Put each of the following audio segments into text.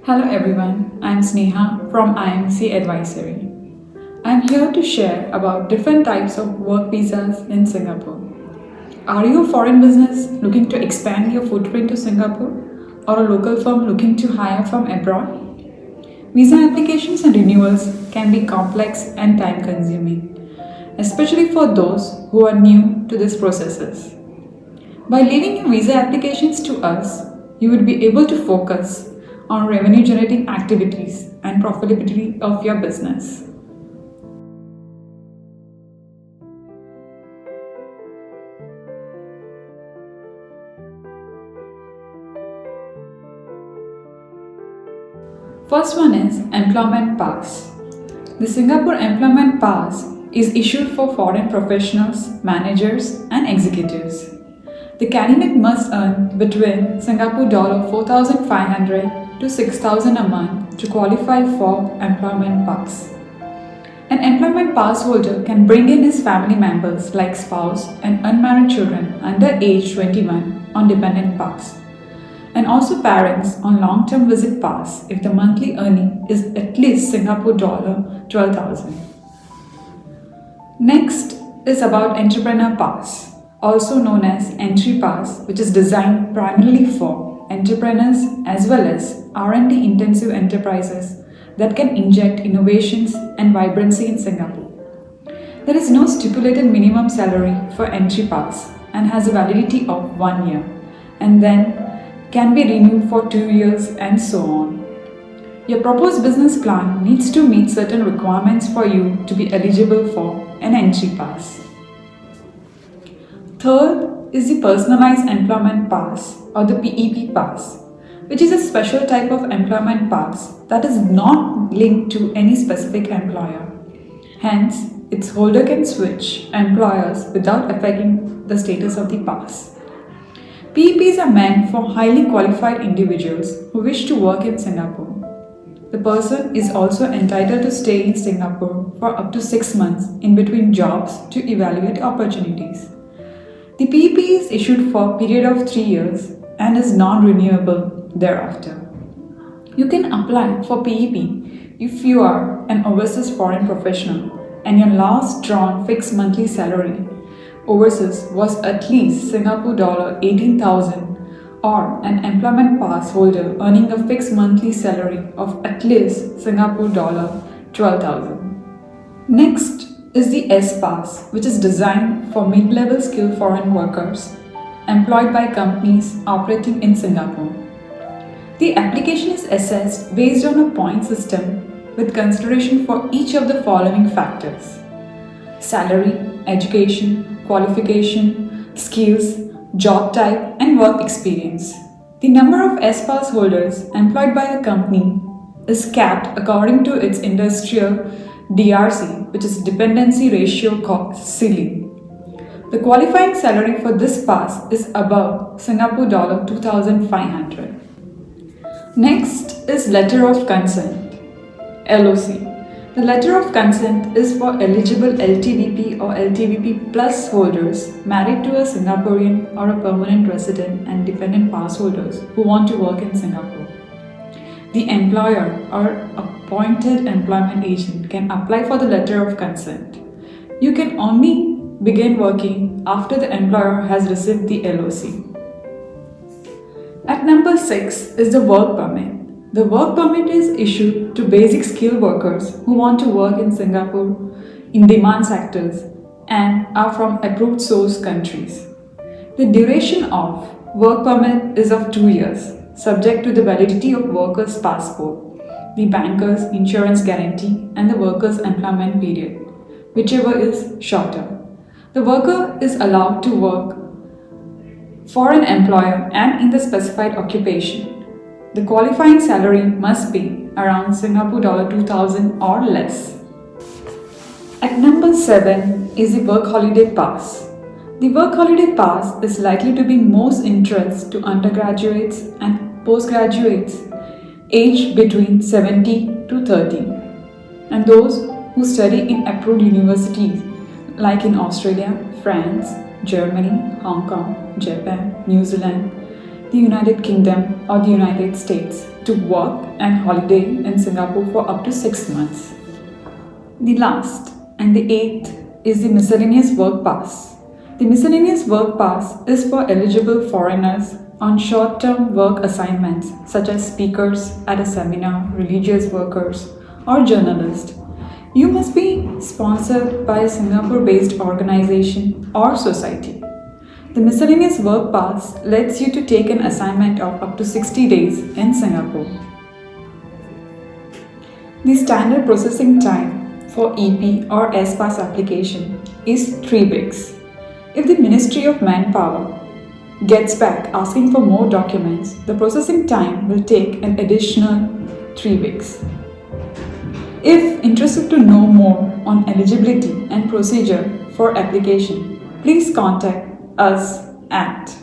Hello everyone, I'm Sneha from IMC Advisory. I'm here to share about different types of work visas in Singapore. Are you a foreign business looking to expand your footprint to Singapore or a local firm looking to hire from abroad? Visa applications and renewals can be complex and time consuming, especially for those who are new to these processes. By leaving your visa applications to us, you will be able to focus on revenue generating activities and profitability of your business. First one is Employment Pass. The Singapore Employment Pass is issued for foreign professionals, managers, and executives. The candidate must earn between Singapore dollar 4,500 to 6,000 a month to qualify for Employment Pass. An Employment Pass holder can bring in his family members like spouse and unmarried children under age 21 on Dependent Pass, and also parents on long-term visit pass if the monthly earning is at least Singapore dollar 12,000. Next is about Entrepreneur Pass, also known as Entry Pass, which is designed primarily for entrepreneurs as well as R&D intensive enterprises that can inject innovations and vibrancy in Singapore. There is no stipulated minimum salary for Entry Pass and has a validity of 1 year, and then can be renewed for 2 years and so on. Your proposed business plan needs to meet certain requirements for you to be eligible for an Entry Pass. Third is the Personalized Employment Pass or the PEP Pass, which is a special type of employment pass that is not linked to any specific employer. Hence, its holder can switch employers without affecting the status of the pass. PEPs are meant for highly qualified individuals who wish to work in Singapore. The person is also entitled to stay in Singapore for up to 6 months in between jobs to evaluate opportunities. The PEP is issued for a period of 3 years and is non-renewable thereafter. You can apply for PEP if you are an overseas foreign professional and your last drawn fixed monthly salary overseas was at least Singapore dollar 18,000, or an employment pass holder earning a fixed monthly salary of at least Singapore dollar 12,000. Next is the S Pass, which is designed for mid-level skilled foreign workers employed by companies operating in Singapore. The application is assessed based on a point system with consideration for each of the following factors: salary, education, qualification, skills, job type, and work experience. The number of S-Pass holders employed by a company is capped according to its industrial DRC, which is Dependency Ratio ceiling. The qualifying salary for this pass is above Singapore dollar 2,500. Next is Letter of Consent, LOC. The letter of consent is for eligible LTVP or LTVP plus holders married to a Singaporean or a permanent resident and dependent pass holders who want to work in Singapore. The employer or appointed employment agent can apply for the letter of consent. You can only begin working after the employer has received the LOC. At number 6 is the work permit. The work permit is issued to basic skilled workers who want to work in Singapore in demand sectors and are from approved source countries. The duration of work permit is of 2 years, subject to the validity of worker's passport, the banker's insurance guarantee, and the worker's employment period, whichever is shorter. The worker is allowed to work for an employer and in the specified occupation. The qualifying salary must be around Singapore dollar 2,000 or less. At number 7 is the Work Holiday Pass. The Work Holiday Pass is likely to be most interest to undergraduates and postgraduates aged between 70 to 30, and those who study in approved universities like in Australia, France, Germany, Hong Kong, Japan, New Zealand, the United Kingdom, or the United States. to work and holiday in Singapore for up to 6 months. The last and the eighth is the Miscellaneous Work Pass. The Miscellaneous Work Pass is for eligible foreigners on short-term work assignments such as speakers at a seminar, religious workers, or journalists. You must be sponsored by a Singapore-based organization or society. The Miscellaneous Work Pass lets you to take an assignment of up to 60 days in Singapore. The standard processing time for EP or S-Pass application is 3 weeks. If the Ministry of Manpower gets back asking for more documents, the processing time will take an additional 3 weeks. If interested to know more on eligibility and procedure for application, please contact us at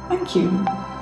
Thank you.